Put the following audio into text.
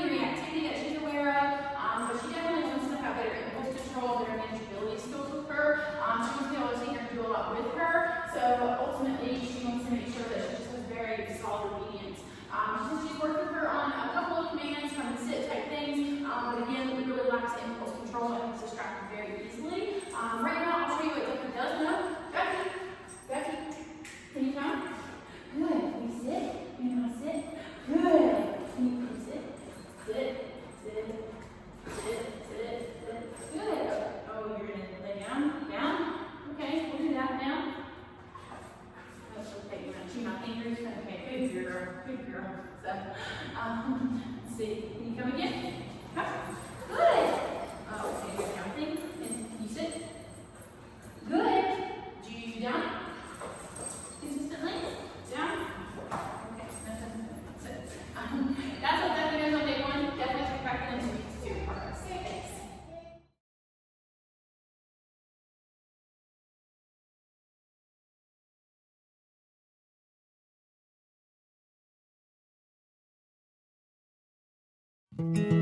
new activity that she's aware of, but she definitely wants to have better impulse control, better manageability skills with her. She wants to be able to take her and do a lot with her. So ultimately, she wants to make sure that she just has very solid obedience. She's worked with her on a couple of commands, kind of sit type things, but again, we really lacks impulse control and is distracted very easily. Right now, I'll show you what Ducky does know. Ducky, can you come? Good. Can you sit? You know how to sit? Good. Can you sit? Sit. Good. Oh, you're gonna lay down? Down? Okay, we'll do that now. That's okay. You're gonna chew my fingers. Okay, good girl. Good girl. So, let's see. Can you come again? Come. Good. Oh, okay, you're jumping. And can you sit? Good. Do you use down? Consistently? Down? Okay. Sit. That's what Ducky knows on day one. Definitely take practice into weeks 2 progress. Thanks. Thank you.